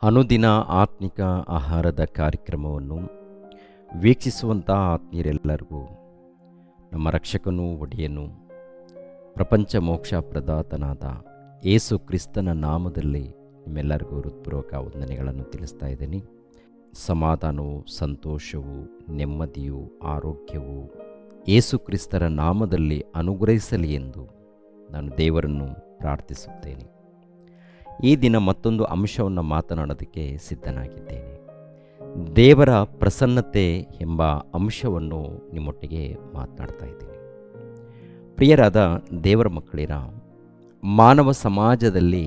ಅನುದಿನ ಆತ್ಮಿಕ ಆಹಾರದ ಕಾರ್ಯಕ್ರಮವನ್ನು ವೀಕ್ಷಿಸುವಂಥ ಆತ್ಮೀಯರೆಲ್ಲರಿಗೂ ನಮ್ಮ ರಕ್ಷಕನೂ ಒಡೆಯನು ಪ್ರಪಂಚ ಮೋಕ್ಷ ಪ್ರದಾತನಾದ ಯೇಸು ಕ್ರಿಸ್ತನ ನಾಮದಲ್ಲಿ ನಿಮ್ಮೆಲ್ಲರಿಗೂ ಹೃತ್ಪೂರ್ವಕ ವಂದನೆಗಳನ್ನು ತಿಳಿಸ್ತಾ ಇದ್ದೀನಿ. ಸಮಾಧಾನವು, ಸಂತೋಷವು, ನೆಮ್ಮದಿಯು, ಆರೋಗ್ಯವು ಯೇಸು ಕ್ರಿಸ್ತರ ನಾಮದಲ್ಲಿ ಅನುಗ್ರಹಿಸಲಿ ಎಂದು ನಾನು ದೇವರನ್ನು ಪ್ರಾರ್ಥಿಸುತ್ತೇನೆ. ಈ ದಿನ ಮತ್ತೊಂದು ಅಂಶವನ್ನು ಮಾತನಾಡೋದಕ್ಕೆ ಸಿದ್ಧನಾಗಿದ್ದೇನೆ. ದೇವರ ಪ್ರಸನ್ನತೆ ಎಂಬ ಅಂಶವನ್ನು ನಿಮ್ಮೊಟ್ಟಿಗೆ ಮಾತನಾಡ್ತಾ ಇದ್ದೀನಿ. ಪ್ರಿಯರಾದ ದೇವರ ಮಕ್ಕಳಿರ, ಮಾನವ ಸಮಾಜದಲ್ಲಿ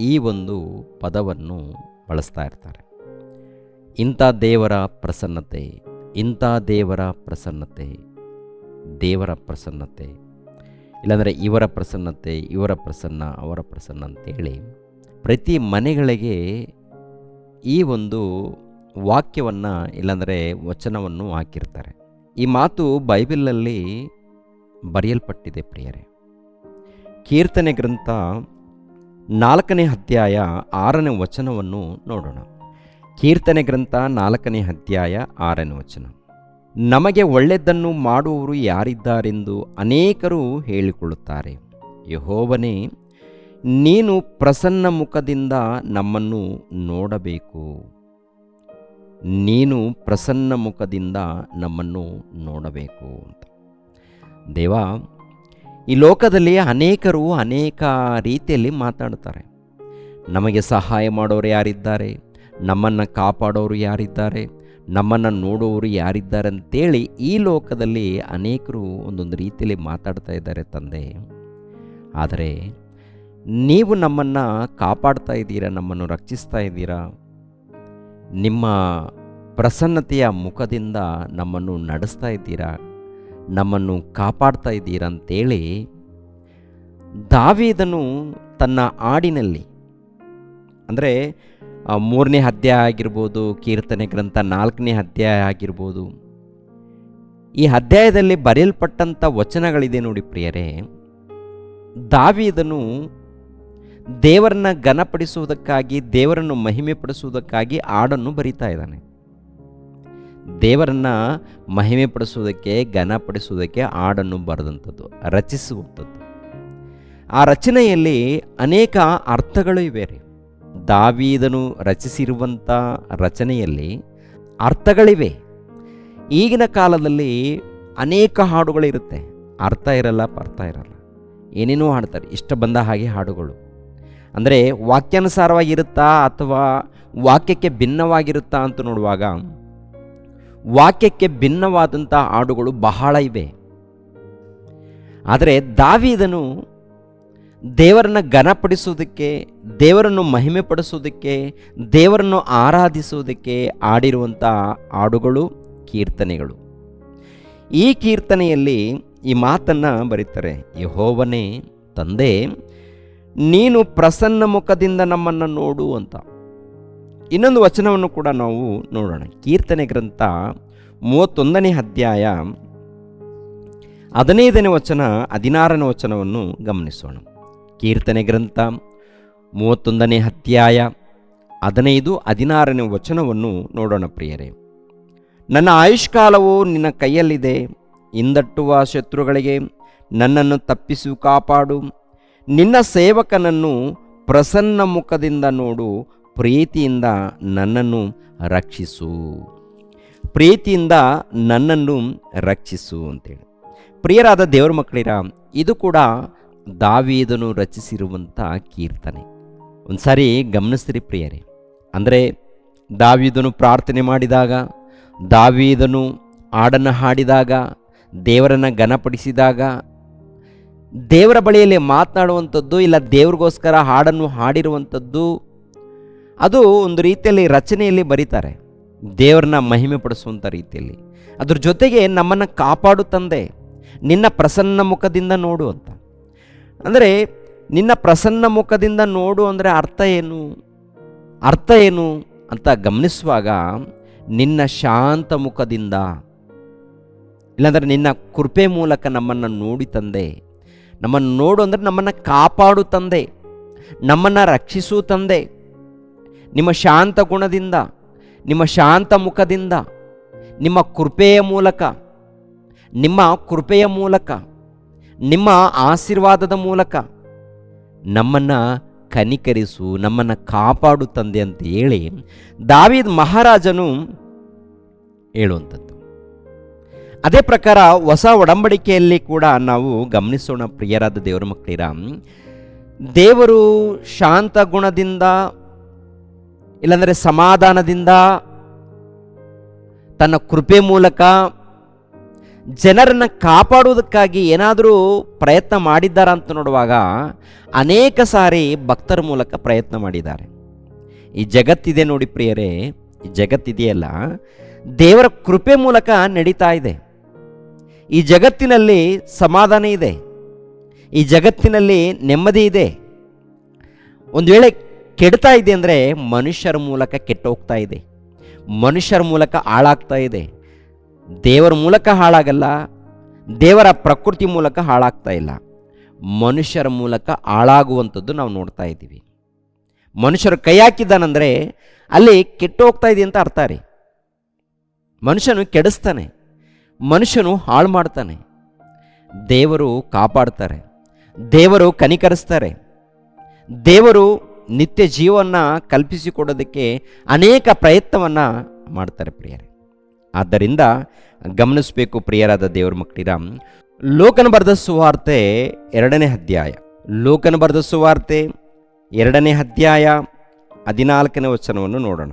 ಈ ಒಂದು ಪದವನ್ನು ಬಳಸ್ತಾ ಇರ್ತಾರೆ. ಇಂಥ ದೇವರ ಪ್ರಸನ್ನತೆ, ಇಂಥ ದೇವರ ಪ್ರಸನ್ನತೆ, ದೇವರ ಪ್ರಸನ್ನತೆ, ಇಲ್ಲಾಂದರೆ ಇವರ ಪ್ರಸನ್ನತೆ, ಇವರ ಪ್ರಸನ್ನ, ಅವರ ಪ್ರಸನ್ನ ಅಂತೇಳಿ ಪ್ರತಿ ಮನೆಗಳಿಗೆ ಈ ಒಂದು ವಾಕ್ಯವನ್ನು ಇಲ್ಲಾಂದರೆ ವಚನವನ್ನು ಹಾಕಿರ್ತಾರೆ. ಈ ಮಾತು ಬೈಬಲಲ್ಲಿ ಬರೆಯಲ್ಪಟ್ಟಿದೆ ಪ್ರಿಯರೇ. ಕೀರ್ತನೆ ಗ್ರಂಥ 4ನೇ ಅಧ್ಯಾಯ 6ನೇ ವಚನವನ್ನು ನೋಡೋಣ. ಕೀರ್ತನೆ ಗ್ರಂಥ 4ನೇ ಅಧ್ಯಾಯ 6ನೇ ವಚನ. ನಮಗೆ ಒಳ್ಳೆಯದನ್ನು ಮಾಡುವವರು ಯಾರಿದ್ದಾರೆಂದು ಅನೇಕರು ಹೇಳಿಕೊಳ್ಳುತ್ತಾರೆ. ಯೆಹೋವನೇ, ನೀನು ಪ್ರಸನ್ನ ಮುಖದಿಂದ ನಮ್ಮನ್ನು ನೋಡಬೇಕು. ನೀನು ಪ್ರಸನ್ನ ಮುಖದಿಂದ ನಮ್ಮನ್ನು ನೋಡಬೇಕು ಅಂತ. ದೇವ, ಈ ಲೋಕದಲ್ಲಿ ಅನೇಕರು ಅನೇಕ ರೀತಿಯಲ್ಲಿ ಮಾತಾಡ್ತಾರೆ. ನಮಗೆ ಸಹಾಯ ಮಾಡೋರು ಯಾರಿದ್ದಾರೆ, ನಮ್ಮನ್ನು ಕಾಪಾಡೋರು ಯಾರಿದ್ದಾರೆ, ನಮ್ಮನ್ನು ನೋಡೋರು ಯಾರಿದ್ದಾರೆ ಅಂತೇಳಿ ಈ ಲೋಕದಲ್ಲಿ ಅನೇಕರು ಒಂದೊಂದು ರೀತಿಯಲ್ಲಿ ಮಾತಾಡ್ತಾ ಇದ್ದಾರೆ ತಂದೆ. ಆದರೆ ನೀವು ನಮ್ಮನ್ನು ಕಾಪಾಡ್ತಾ ಇದ್ದೀರಾ, ನಮ್ಮನ್ನು ರಕ್ಷಿಸ್ತಾ ಇದ್ದೀರಾ, ನಿಮ್ಮ ಪ್ರಸನ್ನತೆಯ ಮುಖದಿಂದ ನಮ್ಮನ್ನು ನಡೆಸ್ತಾ ಇದ್ದೀರಾ, ನಮ್ಮನ್ನು ಕಾಪಾಡ್ತಾ ಇದ್ದೀರಾ ಅಂತೇಳಿ ದಾವೀದನು ತನ್ನ ಹಾಡಿನಲ್ಲಿ, ಅಂದರೆ 3ನೇ ಅಧ್ಯಾಯ ಆಗಿರ್ಬೋದು, ಕೀರ್ತನೆ ಗ್ರಂಥ 4ನೇ ಅಧ್ಯಾಯ ಆಗಿರ್ಬೋದು, ಈ ಅಧ್ಯಾಯದಲ್ಲಿ ಬರೆಯಲ್ಪಟ್ಟಂಥ ವಚನಗಳಿದೆ ನೋಡಿ ಪ್ರಿಯರೇ. ದಾವೀದನು ದೇವರನ್ನ ಘನಪಡಿಸುವುದಕ್ಕಾಗಿ, ದೇವರನ್ನು ಮಹಿಮೆ ಪಡಿಸುವುದಕ್ಕಾಗಿ ಹಾಡನ್ನು ಬರಿತಾ ಇದ್ದಾನೆ. ದೇವರನ್ನ ಮಹಿಮೆ ಪಡಿಸುವುದಕ್ಕೆ, ಘನಪಡಿಸುವುದಕ್ಕೆ ಹಾಡನ್ನು ಬರೆದಂಥದ್ದು, ರಚಿಸುವಂಥದ್ದು. ಆ ರಚನೆಯಲ್ಲಿ ಅನೇಕ ಅರ್ಥಗಳು ಇವೆ. ದಾವೀದನು ರಚಿಸಿರುವಂಥ ರಚನೆಯಲ್ಲಿ ಅರ್ಥಗಳಿವೆ. ಈಗಿನ ಕಾಲದಲ್ಲಿ ಅನೇಕ ಹಾಡುಗಳಿರುತ್ತೆ, ಅರ್ಥ ಇರಲ್ಲ, ಅರ್ಥ ಇರಲ್ಲ, ಏನೇನೋ ಹಾಡ್ತಾರೆ, ಇಷ್ಟ ಬಂದ ಹಾಗೆ ಹಾಡುಗಳು. ಅಂದರೆ ವಾಕ್ಯಾನುಸಾರವಾಗಿರುತ್ತಾ ಅಥವಾ ವಾಕ್ಯಕ್ಕೆ ಭಿನ್ನವಾಗಿರುತ್ತಾ ಅಂತ ನೋಡುವಾಗ ವಾಕ್ಯಕ್ಕೆ ಭಿನ್ನವಾದಂಥ ಹಾಡುಗಳು ಬಹಳ ಇವೆ. ಆದರೆ ದಾವೀದನು ದೇವರನ್ನು ಘನಪಡಿಸುವುದಕ್ಕೆ, ದೇವರನ್ನು ಮಹಿಮೆ ಪಡಿಸುವುದಕ್ಕೆ, ದೇವರನ್ನು ಆರಾಧಿಸುವುದಕ್ಕೆ ಹಾಡಿರುವಂಥ ಹಾಡುಗಳು, ಕೀರ್ತನೆಗಳು. ಈ ಕೀರ್ತನೆಯಲ್ಲಿ ಈ ಮಾತನ್ನು ಬರೀತಾರೆ, ಯೆಹೋವನೇ, ತಂದೆ, ನೀನು ಪ್ರಸನ್ನ ಮುಖದಿಂದ ನಮ್ಮನ್ನು ನೋಡು ಅಂತ. ಇನ್ನೊಂದು ವಚನವನ್ನು ಕೂಡ ನಾವು ನೋಡೋಣ. ಕೀರ್ತನೆ ಗ್ರಂಥ 31ನೇ ಅಧ್ಯಾಯ 15ನೇ ವಚನ, 16ನೇ ವಚನವನ್ನು ಗಮನಿಸೋಣ. ಕೀರ್ತನೆ ಗ್ರಂಥ 31ನೇ ಅಧ್ಯಾಯ 15, 16ನೇ ವಚನವನ್ನು ನೋಡೋಣ ಪ್ರಿಯರೇ. ನನ್ನ ಆಯುಷ್ಕಾಲವು ನಿನ್ನ ಕೈಯಲ್ಲಿದೆ, ಹಿಂದಟ್ಟುವ ಶತ್ರುಗಳಿಗೆ ನನ್ನನ್ನು ತಪ್ಪಿಸು, ಕಾಪಾಡು. ನಿನ್ನ ಸೇವಕನನ್ನು ಪ್ರಸನ್ನ ಮುಖದಿಂದ ನೋಡು, ಪ್ರೀತಿಯಿಂದ ನನ್ನನ್ನು ರಕ್ಷಿಸು, ಪ್ರೀತಿಯಿಂದ ನನ್ನನ್ನು ರಕ್ಷಿಸು ಅಂತೇಳಿ. ಪ್ರಿಯರಾದ ದೇವರ ಮಕ್ಕಳಿರ, ಇದು ಕೂಡ ದಾವೀದನು ರಚಿಸಿರುವಂಥ ಕೀರ್ತನೆ. ಒಂದು ಸಾರಿ ಗಮನಿಸ್ತೀರಿ ಪ್ರಿಯರೇ. ಅಂದರೆ ದಾವೀದನು ಪ್ರಾರ್ಥನೆ ಮಾಡಿದಾಗ, ದಾವೀದನು ಹಾಡನ್ನು ಹಾಡಿದಾಗ, ದೇವರನ್ನು ಘನಪಡಿಸಿದಾಗ, ದೇವರ ಬಳಿಯಲ್ಲಿ ಮಾತನಾಡುವಂಥದ್ದು, ಇಲ್ಲ ದೇವ್ರಿಗೋಸ್ಕರ ಹಾಡನ್ನು ಹಾಡಿರುವಂಥದ್ದು, ಅದು ಒಂದು ರೀತಿಯಲ್ಲಿ ರಚನೆಯಲ್ಲಿ ಬರೀತಾರೆ, ದೇವರನ್ನ ಮಹಿಮೆ ಪಡಿಸುವಂಥ ರೀತಿಯಲ್ಲಿ. ಅದ್ರ ಜೊತೆಗೆ ನಮ್ಮನ್ನು ಕಾಪಾಡು ತಂದೆ, ನಿನ್ನ ಪ್ರಸನ್ನ ಮುಖದಿಂದ ನೋಡು ಅಂತ. ಅಂದರೆ ನಿನ್ನ ಪ್ರಸನ್ನ ಮುಖದಿಂದ ನೋಡು ಅಂದರೆ ಅರ್ಥ ಏನು, ಅರ್ಥ ಏನು ಅಂತ ಗಮನಿಸುವಾಗ, ನಿನ್ನ ಶಾಂತ ಮುಖದಿಂದ, ಇಲ್ಲಾಂದರೆ ನಿನ್ನ ಕೃಪೆ ಮೂಲಕ ನಮ್ಮನ್ನು ನೋಡಿ ತಂದೆ, ನಮ್ಮನ್ನು ನೋಡು ಅಂದರೆ ನಮ್ಮನ್ನು ಕಾಪಾಡು ತಂದೆ, ನಮ್ಮನ್ನು ರಕ್ಷಿಸು ತಂದೆ, ನಿಮ್ಮ ಶಾಂತ ಗುಣದಿಂದ, ನಿಮ್ಮ ಶಾಂತ ಮುಖದಿಂದ, ನಿಮ್ಮ ಕೃಪೆಯ ಮೂಲಕ, ನಿಮ್ಮ ಆಶೀರ್ವಾದದ ಮೂಲಕ ನಮ್ಮನ್ನು ಕನಿಕರಿಸು, ನಮ್ಮನ್ನು ಕಾಪಾಡು ತಂದೆ ಅಂತ ಹೇಳಿ ದಾವೀದ್ ಮಹಾರಾಜನು ಹೇಳುವಂಥದ್ದು. ಅದೇ ಪ್ರಕಾರ ಹೊಸ ಒಡಂಬಡಿಕೆಯಲ್ಲಿ ಕೂಡ ನಾವು ಗಮನಿಸೋಣ ಪ್ರಿಯರಾದ ದೇವರ ಮಕ್ಕಳಿರ, ದೇವರು ಶಾಂತ ಗುಣದಿಂದ ಇಲ್ಲಾಂದರೆ ಸಮಾಧಾನದಿಂದ ತನ್ನ ಕೃಪೆ ಮೂಲಕ ಜನರನ್ನು ಕಾಪಾಡುವುದಕ್ಕಾಗಿ ಏನಾದರೂ ಪ್ರಯತ್ನ ಮಾಡಿದ್ದಾರ ಅಂತ ನೋಡುವಾಗ ಅನೇಕ ಸಾರಿ ಭಕ್ತರ ಮೂಲಕ ಪ್ರಯತ್ನ ಮಾಡಿದ್ದಾರೆ. ಈ ಜಗತ್ತಿದೆ ನೋಡಿ ಪ್ರಿಯರೇ, ಈ ಜಗತ್ತಿದೆಯಲ್ಲ, ದೇವರ ಕೃಪೆ ಮೂಲಕ ನಡೀತಾ ಇದೆ. ಈ ಜಗತ್ತಿನಲ್ಲಿ ಸಮಾಧಾನ ಇದೆ, ಈ ಜಗತ್ತಿನಲ್ಲಿ ನೆಮ್ಮದಿ ಇದೆ. ಒಂದು ವೇಳೆ ಕೆಡ್ತಾ ಇದೆ ಅಂದರೆ ಮನುಷ್ಯರ ಮೂಲಕ ಕೆಟ್ಟು ಹೋಗ್ತಾ ಇದೆ, ಮನುಷ್ಯರ ಮೂಲಕ ಹಾಳಾಗ್ತಾ ಇದೆ. ದೇವರ ಮೂಲಕ ಹಾಳಾಗಲ್ಲ, ದೇವರ ಪ್ರಕೃತಿ ಮೂಲಕ ಹಾಳಾಗ್ತಾ ಇಲ್ಲ, ಮನುಷ್ಯರ ಮೂಲಕ ಹಾಳಾಗುವಂಥದ್ದು ನಾವು ನೋಡ್ತಾ ಇದ್ದೀವಿ. ಮನುಷ್ಯರು ಕೈ ಹಾಕಿದ್ದಾನಂದರೆ ಅಲ್ಲಿ ಕೆಟ್ಟು ಹೋಗ್ತಾ ಇದೆ ಅಂತ ಅರ್ಥ ರೀ. ಮನುಷ್ಯನು ಕೆಡಿಸ್ತಾನೆ, ಮನುಷ್ಯನು ಹಾಳು ಮಾಡ್ತಾನೆ. ದೇವರು ಕಾಪಾಡ್ತಾರೆ, ದೇವರು ಕನಿಕರಿಸ್ತಾರೆ, ದೇವರು ನಿತ್ಯ ಜೀವನ ಕಲ್ಪಿಸಿಕೊಡೋದಕ್ಕೆ ಅನೇಕ ಪ್ರಯತ್ನವನ್ನು ಮಾಡ್ತಾರೆ ಪ್ರಿಯರೇ. ಆದ್ದರಿಂದ ಗಮನಿಸಬೇಕು ಪ್ರಿಯರಾದ ದೇವರ ಮಕ್ಕಳಿರ, ಲೋಕನ ಬರೆದ ಸುವಾರ್ತೆ 2ನೇ ಅಧ್ಯಾಯ, ಲೋಕನ ಬರೆದ ಸುವಾರ್ತೆ 2ನೇ ಅಧ್ಯಾಯ 14ನೇ ವಚನವನ್ನು ನೋಡೋಣ.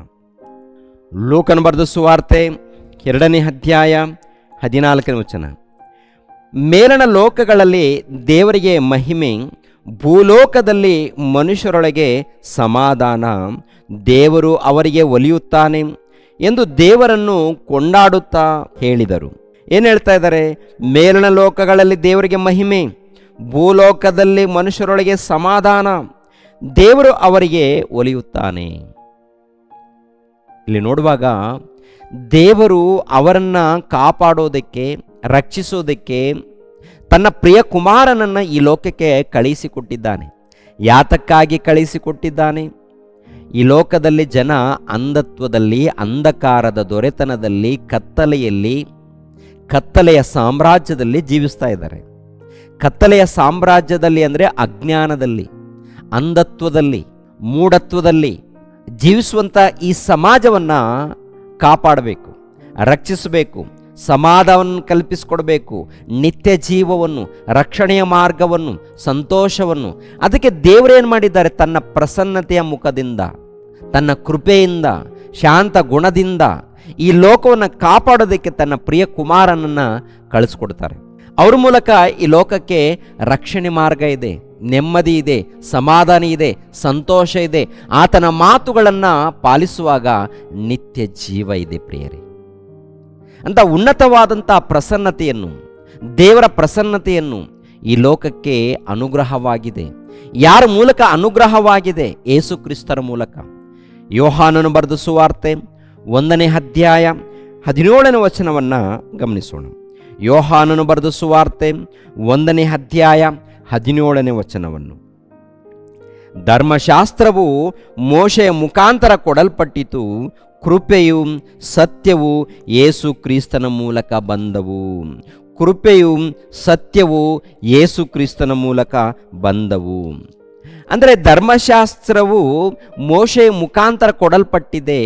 ಲೋಕನ ಬರೆದ ಸುವಾರ್ತೆ 2ನೇ ಅಧ್ಯಾಯ 14ನೇ ವಚನ. ಮೇಲಣ ಲೋಕಗಳಲ್ಲಿ ದೇವರಿಗೆ ಮಹಿಮೆ, ಭೂಲೋಕದಲ್ಲಿ ಮನುಷ್ಯರೊಳಗೆ ಸಮಾಧಾನ, ದೇವರು ಅವರಿಗೆ ಒಲಿಯುತ್ತಾನೆ ಎಂದು ದೇವರನ್ನು ಕೊಂಡಾಡುತ್ತಾ ಹೇಳಿದರು. ಏನು ಹೇಳ್ತಾ ಇದ್ದಾರೆ? ಮೇಲಣ ಲೋಕಗಳಲ್ಲಿ ದೇವರಿಗೆ ಮಹಿಮೆ, ಭೂಲೋಕದಲ್ಲಿ ಮನುಷ್ಯರೊಳಗೆ ಸಮಾಧಾನ, ದೇವರು ಅವರಿಗೆ ಒಲಿಯುತ್ತಾನೆ. ಇಲ್ಲಿ ನೋಡುವಾಗ ದೇವರು ಅವರನ್ನು ಕಾಪಾಡೋದಕ್ಕೆ, ರಕ್ಷಿಸೋದಕ್ಕೆ ತನ್ನ ಪ್ರಿಯ ಕುಮಾರನನ್ನು ಈ ಲೋಕಕ್ಕೆ ಕಳಿಸಿಕೊಟ್ಟಿದ್ದಾನೆ. ಯಾತಕ್ಕಾಗಿ ಕಳಿಸಿಕೊಟ್ಟಿದ್ದಾನೆ? ಈ ಲೋಕದಲ್ಲಿ ಜನ ಅಂಧತ್ವದಲ್ಲಿ, ಅಂಧಕಾರದ ದೊರೆತನದಲ್ಲಿ, ಕತ್ತಲೆಯ ಸಾಮ್ರಾಜ್ಯದಲ್ಲಿ ಜೀವಿಸ್ತಾ ಇದ್ದಾರೆ. ಕತ್ತಲೆಯ ಸಾಮ್ರಾಜ್ಯದಲ್ಲಿ ಅಂದರೆ ಅಜ್ಞಾನದಲ್ಲಿ, ಅಂಧತ್ವದಲ್ಲಿ, ಮೂಢತ್ವದಲ್ಲಿ ಜೀವಿಸುವಂಥ ಈ ಸಮಾಜವನ್ನು ಕಾಪಾಡಬೇಕು, ರಕ್ಷಿಸಬೇಕು, ಸಮಾಧಾನವನ್ನು ಕಲ್ಪಿಸಿಕೊಡಬೇಕು, ನಿತ್ಯ ಜೀವವನ್ನು, ರಕ್ಷಣೆಯ ಮಾರ್ಗವನ್ನು, ಸಂತೋಷವನ್ನು. ಅದಕ್ಕೆ ದೇವರೇನು ಮಾಡಿದ್ದಾರೆ? ತನ್ನ ಪ್ರಸನ್ನತೆಯ ಮುಖದಿಂದ, ತನ್ನ ಕೃಪೆಯಿಂದ, ಶಾಂತ ಗುಣದಿಂದ ಈ ಲೋಕವನ್ನು ಕಾಪಾಡೋದಕ್ಕೆ ತನ್ನ ಪ್ರಿಯ ಕುಮಾರನನ್ನು ಕಳಿಸ್ಕೊಡ್ತಾರೆ. ಅವ್ರ ಮೂಲಕ ಈ ಲೋಕಕ್ಕೆ ರಕ್ಷಣೆ ಮಾರ್ಗ ಇದೆ, ನೆಮ್ಮದಿ ಇದೆ, ಸಮಾಧಾನ ಇದೆ, ಸಂತೋಷ ಇದೆ. ಆತನ ಮಾತುಗಳನ್ನು ಪಾಲಿಸುವಾಗ ನಿತ್ಯ ಜೀವ ಇದೆ ಪ್ರಿಯರೇ. ಅಂತ ಉನ್ನತವಾದಂಥ ಪ್ರಸನ್ನತೆಯನ್ನು, ದೇವರ ಪ್ರಸನ್ನತೆಯನ್ನು ಈ ಲೋಕಕ್ಕೆ ಅನುಗ್ರಹವಾಗಿದೆ. ಯಾರ ಮೂಲಕ ಅನುಗ್ರಹವಾಗಿದೆ? ಯೇಸು ಕ್ರಿಸ್ತರ ಮೂಲಕ. ಯೋಹಾನನು ಬರೆದ ಸುವಾರ್ತೆ 1ನೇ ಅಧ್ಯಾಯ 17ನೇ ವಚನವನ್ನು ಗಮನಿಸೋಣ. ಯೋಹಾನನು ಬರೆದ ಸುವಾರ್ತೆ 1ನೇ ಅಧ್ಯಾಯ 17ನೇ ವಚನವನ್ನು. ಧರ್ಮಶಾಸ್ತ್ರವು ಮೋಶೆಯ ಮುಖಾಂತರ ಕೊಡಲ್ಪಟ್ಟಿತು, ಕೃಪೆಯು ಸತ್ಯವು ಯೇಸು ಕ್ರಿಸ್ತನ ಮೂಲಕ ಬಂದವು. ಕೃಪೆಯು ಸತ್ಯವು ಯೇಸು ಕ್ರಿಸ್ತನ ಮೂಲಕ ಬಂದವು. ಅಂದರೆ ಧರ್ಮಶಾಸ್ತ್ರವು ಮೋಶೆಯ ಮುಖಾಂತರ ಕೊಡಲ್ಪಟ್ಟಿದೆ,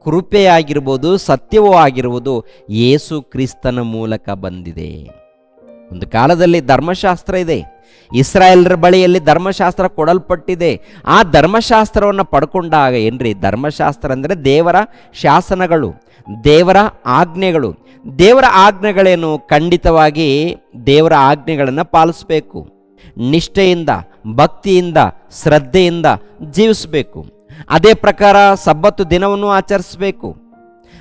ಕೃಪೆಯಾಗಿರ್ಬೋದು, ಸತ್ಯವೂ ಆಗಿರುವುದು ಯೇಸು ಕ್ರಿಸ್ತನ ಮೂಲಕ ಬಂದಿದೆ. ಒಂದು ಕಾಲದಲ್ಲಿ ಧರ್ಮಶಾಸ್ತ್ರ ಇದೆ, ಇಸ್ರಾಯೇಲರ ಬಳಿಯಲ್ಲಿ ಧರ್ಮಶಾಸ್ತ್ರ ಕೊಡಲ್ಪಟ್ಟಿದೆ. ಆ ಧರ್ಮಶಾಸ್ತ್ರವನ್ನು ಪಡ್ಕೊಂಡಾಗ ಏನ್ರಿ? ಧರ್ಮಶಾಸ್ತ್ರ ಅಂದರೆ ದೇವರ ಶಾಸನಗಳು, ದೇವರ ಆಜ್ಞೆಗಳು. ದೇವರ ಆಜ್ಞೆಗಳೇನು? ಖಂಡಿತವಾಗಿ ದೇವರ ಆಜ್ಞೆಗಳನ್ನು ಪಾಲಿಸಬೇಕು, ನಿಷ್ಠೆಯಿಂದ, ಭಕ್ತಿಯಿಂದ, ಶ್ರದ್ಧೆಯಿಂದ ಜೀವಿಸಬೇಕು. ಅದೇ ಪ್ರಕಾರ ಸಬ್ಬತ್ತು ದಿನವನ್ನು ಆಚರಿಸಬೇಕು.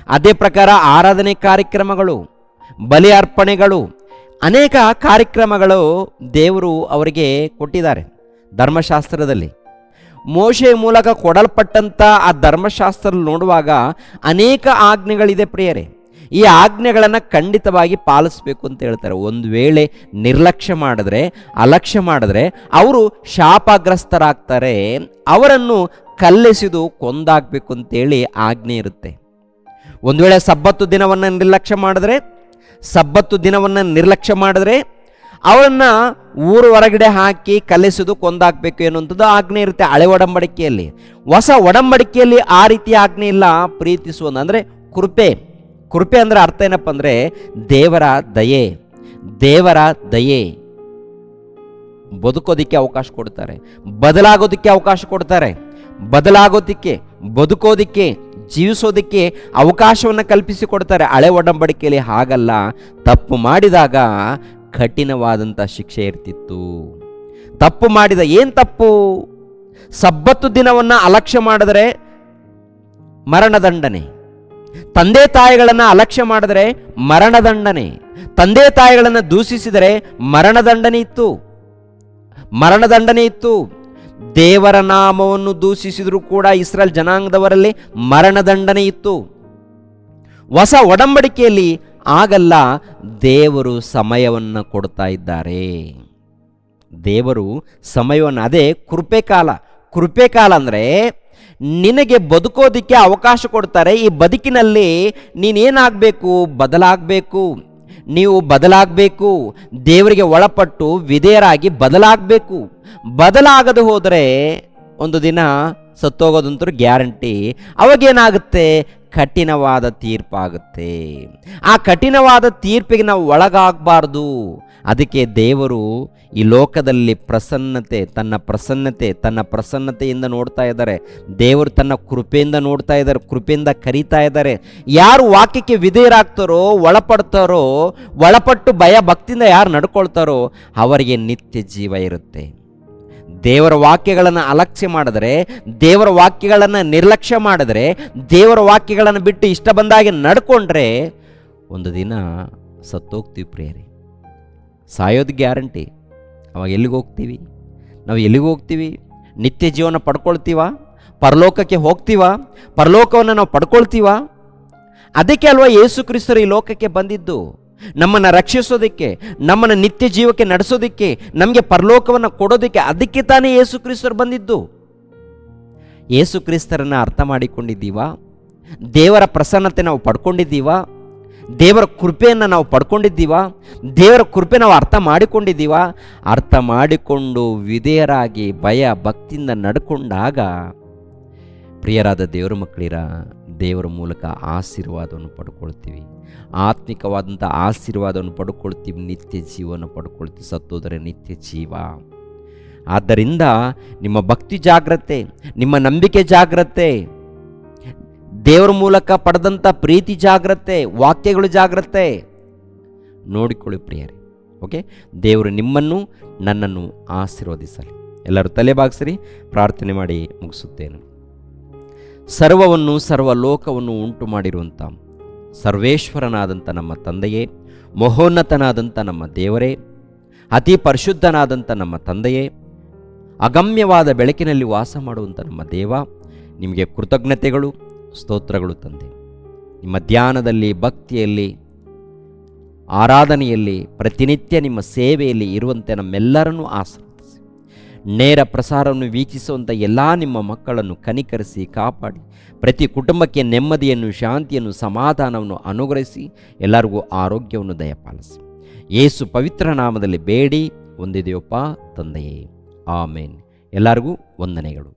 ಅದೇ ಪ್ರಕಾರ ಆರಾಧನೆ ಕಾರ್ಯಕ್ರಮಗಳು, ಬಲಿ ಅರ್ಪಣೆಗಳು, ಅನೇಕ ಕಾರ್ಯಕ್ರಮಗಳು ದೇವರು ಅವರಿಗೆ ಕೊಟ್ಟಿದ್ದಾರೆ ಧರ್ಮಶಾಸ್ತ್ರದಲ್ಲಿ. ಮೋಶೆಯ ಮೂಲಕ ಕೊಡಲ್ಪಟ್ಟಂಥ ಆ ಧರ್ಮಶಾಸ್ತ್ರ ನೋಡುವಾಗ ಅನೇಕ ಆಜ್ಞೆಗಳಿದೆ ಪ್ರಿಯರೇ. ಈ ಆಜ್ಞೆಗಳನ್ನು ಖಂಡಿತವಾಗಿ ಪಾಲಿಸಬೇಕು ಅಂತ ಹೇಳ್ತಾರೆ. ಒಂದು ವೇಳೆ ನಿರ್ಲಕ್ಷ್ಯ ಮಾಡಿದ್ರೆ, ಅಲಕ್ಷ್ಯ ಮಾಡಿದ್ರೆ ಅವರು ಶಾಪಗ್ರಸ್ತರಾಗ್ತಾರೆ, ಅವರನ್ನು ಕಲ್ಲೆಸೆದು ಕೊಂದಾಕಬೇಕು ಅಂತೇಳಿ ಆಜ್ಞೆ ಇರುತ್ತೆ. ಒಂದು ವೇಳೆ ಸಬ್ಬತ್ತು ದಿನವನ್ನು ನಿರ್ಲಕ್ಷ್ಯ ಮಾಡಿದ್ರೆ ಅವರನ್ನು ಊರು ಹೊರಗಡೆ ಹಾಕಿ ಕಲ್ಲೆಸೆದು ಕೊಂದಾಕಬೇಕು ಎನ್ನುವಂಥದ್ದು ಆಜ್ಞೆ ಇರುತ್ತೆ ಹಳೆ ಒಡಂಬಡಿಕೆಯಲ್ಲಿ. ಹೊಸ ಒಡಂಬಡಿಕೆಯಲ್ಲಿ ಆ ರೀತಿ ಆಜ್ಞೆ ಇಲ್ಲ. ಪ್ರೀತಿಸುವುದು ಅಂದರೆ ಕೃಪೆ ಅಂದರೆ ಅರ್ಥ ಏನಪ್ಪ ಅಂದರೆ ದೇವರ ದಯೆ. ಬದುಕೋದಿಕ್ಕೆ ಅವಕಾಶ ಕೊಡ್ತಾರೆ, ಬದಲಾಗೋದಿಕ್ಕೆ ಅವಕಾಶ ಕೊಡ್ತಾರೆ, ಬದುಕೋದಿಕ್ಕೆ ಜೀವಿಸೋದಿಕ್ಕೆ ಅವಕಾಶವನ್ನು ಕಲ್ಪಿಸಿಕೊಡ್ತಾರೆ. ಹಳೆ ಒಡಂಬಡಿಕೆಯಲ್ಲಿ ಹಾಗಲ್ಲ. ತಪ್ಪು ಮಾಡಿದಾಗ ಕಠಿಣವಾದಂಥ ಶಿಕ್ಷೆ ಇರ್ತಿತ್ತು. ಏನು ತಪ್ಪು? ಸಬ್ಬತ್ತು ದಿನವನ್ನು ಅಲಕ್ಷ್ಯ ಮಾಡಿದರೆ ಮರಣದಂಡನೆ, ತಂದೆ ತಾಯಿಗಳನ್ನು ಅಲಕ್ಷ್ಯ ಮಾಡಿದರೆ ಮರಣದಂಡನೆ, ತಂದೆ ತಾಯಿಗಳನ್ನು ದೂಷಿಸಿದರೆ ಮರಣದಂಡನೆ ಇತ್ತು. ದೇವರ ನಾಮವನ್ನು ದೂಷಿಸಿದರೂ ಕೂಡ ಇಸ್ರಾಯೇಲ್ ಜನಾಂಗದವರಲ್ಲಿ ಮರಣದಂಡನೆ ಇತ್ತು. ಹೊಸ ಒಡಂಬಡಿಕೆಯಲ್ಲಿ ಆಗಲ್ಲ. ದೇವರು ಸಮಯವನ್ನು ಕೊಡ್ತಾ ಇದ್ದಾರೆ. ದೇವರು ಸಮಯವನ್ನು, ಅದೇ ಕೃಪೆ ಕಾಲ ಅಂದರೆ ನಿನಗೆ ಬದುಕೋದಿಕ್ಕೆ ಅವಕಾಶ ಕೊಡ್ತಾರೆ. ಈ ಬದುಕಿನಲ್ಲಿ ನೀನೇನಾಗಬೇಕು? ಬದಲಾಗಬೇಕು. ದೇವರಿಗೆ ಒಳಪಟ್ಟು ವಿಧೇಯರಾಗಿ ಬದಲಾಗದೆ ಹೋದರೆ ಒಂದು ದಿನ ಸತ್ತೋಗೋದಂತೂ ಗ್ಯಾರಂಟಿ. ಅವಾಗೇನಾಗುತ್ತೆ? ಕಠಿಣವಾದ ತೀರ್ಪಾಗುತ್ತೆ. ಆ ಕಠಿಣವಾದ ತೀರ್ಪಿಗೆ ನಾವು ಒಳಗಾಗಬಾರ್ದು. ಅದಕ್ಕೆ ದೇವರು ಈ ಲೋಕದಲ್ಲಿ ತನ್ನ ಪ್ರಸನ್ನತೆಯಿಂದ ನೋಡ್ತಾ ಇದ್ದಾರೆ. ದೇವರು ತನ್ನ ಕೃಪೆಯಿಂದ ನೋಡ್ತಾ ಇದ್ದಾರೆ, ಕೃಪೆಯಿಂದ ಕರೀತಾ ಇದ್ದಾರೆ. ಯಾರು ವಾಕ್ಯಕ್ಕೆ ವಿಧೇಯರಾಗ್ತಾರೋ, ಒಳಪಟ್ಟು ಭಯ ಭಕ್ತಿಯಿಂದ ಯಾರು ನಡ್ಕೊಳ್ತಾರೋ ಅವರಿಗೆ ನಿತ್ಯ ಜೀವ ಇರುತ್ತೆ. ದೇವರ ವಾಕ್ಯಗಳನ್ನು ಅಲಕ್ಷ್ಯ ಮಾಡಿದರೆ, ದೇವರ ವಾಕ್ಯಗಳನ್ನು ನಿರ್ಲಕ್ಷ್ಯ ಮಾಡಿದರೆ, ದೇವರ ವಾಕ್ಯಗಳನ್ನು ಬಿಟ್ಟು ಇಷ್ಟ ಬಂದಾಗೆ ನಡ್ಕೊಂಡ್ರೆ ಒಂದು ದಿನ ಸತ್ತೋಗ್ತೀವಿ ಪ್ರಿಯರೇ. ಸಾಯೋದು ಗ್ಯಾರಂಟಿ. ಅವಾಗ ನಾವು ಎಲ್ಲಿಗೆ ಹೋಗ್ತೀವಿ? ನಿತ್ಯ ಜೀವನ ಪಡ್ಕೊಳ್ತೀವಾ? ಪರಲೋಕಕ್ಕೆ ಹೋಗ್ತೀವಾ? ಪರಲೋಕವನ್ನು ನಾವು ಪಡ್ಕೊಳ್ತೀವಾ? ಅದಕ್ಕೆ ಅಲ್ವಾ ಯೇಸು ಕ್ರಿಸ್ತರು ಈ ಲೋಕಕ್ಕೆ ಬಂದಿದ್ದು, ನಮ್ಮನ್ನು ರಕ್ಷಿಸೋದಕ್ಕೆ, ನಮ್ಮನ್ನು ನಿತ್ಯ ಜೀವಕ್ಕೆ ನಡೆಸೋದಕ್ಕೆ, ನಮಗೆ ಪರಲೋಕವನ್ನು ಕೊಡೋದಕ್ಕೆ. ಅದಕ್ಕೆ ತಾನೇ ಯೇಸು ಕ್ರಿಸ್ತರು ಬಂದಿದ್ದು. ಯೇಸು ಕ್ರಿಸ್ತರನ್ನು ಅರ್ಥ ಮಾಡಿಕೊಂಡಿದ್ದೀವಾ? ದೇವರ ಪ್ರಸನ್ನತೆ ನಾವು ಪಡ್ಕೊಂಡಿದ್ದೀವಾ? ದೇವರ ಕೃಪೆಯನ್ನು ನಾವು ಪಡ್ಕೊಂಡಿದ್ದೀವಾ? ದೇವರ ಕೃಪೆ ನಾವು ಅರ್ಥ ಮಾಡಿಕೊಂಡಿದ್ದೀವಾ? ಅರ್ಥ ಮಾಡಿಕೊಂಡು ವಿಧೇಯರಾಗಿ ಭಯ ಭಕ್ತಿಯಿಂದ ನಡ್ಕೊಂಡಾಗ ಪ್ರಿಯರಾದ ದೇವರ ಮಕ್ಕಳಿರ, ದೇವರ ಮೂಲಕ ಆಶೀರ್ವಾದವನ್ನು ಪಡ್ಕೊಳ್ತೀವಿ. ಆತ್ಮಿಕವಾದಂಥ ಆಶೀರ್ವಾದವನ್ನು ಪಡ್ಕೊಳ್ತೀವಿ, ನಿತ್ಯ ಜೀವನ ಪಡ್ಕೊಳ್ತೀವಿ. ಸತ್ತೋದರೆ ನಿತ್ಯ ಜೀವ. ಆದ್ದರಿಂದ ನಿಮ್ಮ ಭಕ್ತಿ ಜಾಗ್ರತೆ, ನಿಮ್ಮ ನಂಬಿಕೆ ಜಾಗ್ರತೆ, ದೇವರ ಮೂಲಕ ಪಡೆದಂಥ ಪ್ರೀತಿ ಜಾಗ್ರತೆ, ವಾಕ್ಯಗಳು ಜಾಗ್ರತೆ ನೋಡಿಕೊಳ್ಳಿ ಪ್ರಿಯರೇ. ಓಕೆ, ದೇವರು ನಿಮ್ಮನ್ನು ನನ್ನನ್ನು ಆಶೀರ್ವದಿಸಲಿ. ಎಲ್ಲರೂ ತಲೆ ಬಾಗಿಸಿರಿ, ಪ್ರಾರ್ಥನೆ ಮಾಡಿ ಮುಗಿಸುತ್ತೇನೆ. ಸರ್ವವನ್ನು ಸರ್ವಲೋಕವನ್ನು ಉಂಟು ಮಾಡಿರುವಂಥ ಸರ್ವೇಶ್ವರನಾದಂಥ ನಮ್ಮ ತಂದೆಯೇ, ಮಹೋನ್ನತನಾದಂಥ ನಮ್ಮ ದೇವರೇ, ಅತಿ ಪರಿಶುದ್ಧನಾದಂಥ ನಮ್ಮ ತಂದೆಯೇ, ಅಗಮ್ಯವಾದ ಬೆಳಕಿನಲ್ಲಿ ವಾಸ ಮಾಡುವಂಥ ನಮ್ಮ ದೇವ, ನಿಮಗೆ ಕೃತಜ್ಞತೆಗಳು, ಸ್ತೋತ್ರಗಳು ತಂದೆ. ನಿಮ್ಮ ಧ್ಯಾನದಲ್ಲಿ, ಭಕ್ತಿಯಲ್ಲಿ, ಆರಾಧನೆಯಲ್ಲಿ, ಪ್ರತಿನಿತ್ಯ ನಿಮ್ಮ ಸೇವೆಯಲ್ಲಿ ಇರುವಂತೆ ನಮ್ಮೆಲ್ಲರನ್ನೂ ಆಶೀರ್ವದಿಸಿ, ನೇರ ಪ್ರಸಾರವನ್ನು ವೀಕ್ಷಿಸುವಂಥ ಎಲ್ಲ ನಿಮ್ಮ ಮಕ್ಕಳನ್ನು ಕನಿಕರಿಸಿ ಕಾಪಾಡಿ, ಪ್ರತಿ ಕುಟುಂಬಕ್ಕೆ ನೆಮ್ಮದಿಯನ್ನು, ಶಾಂತಿಯನ್ನು, ಸಮಾಧಾನವನ್ನು ಅನುಗ್ರಹಿಸಿ, ಎಲ್ಲರಿಗೂ ಆರೋಗ್ಯವನ್ನು ದಯಪಾಲಿಸಿ. ಯೇಸು ಪವಿತ್ರ ನಾಮದಲ್ಲಿ ಬೇಡಿ ಹೊಂದಿದೆಯಪ್ಪ ತಂದೆಯೇ, ಆಮೇನ್. ಎಲ್ಲರಿಗೂ ವಂದನೆಗಳು.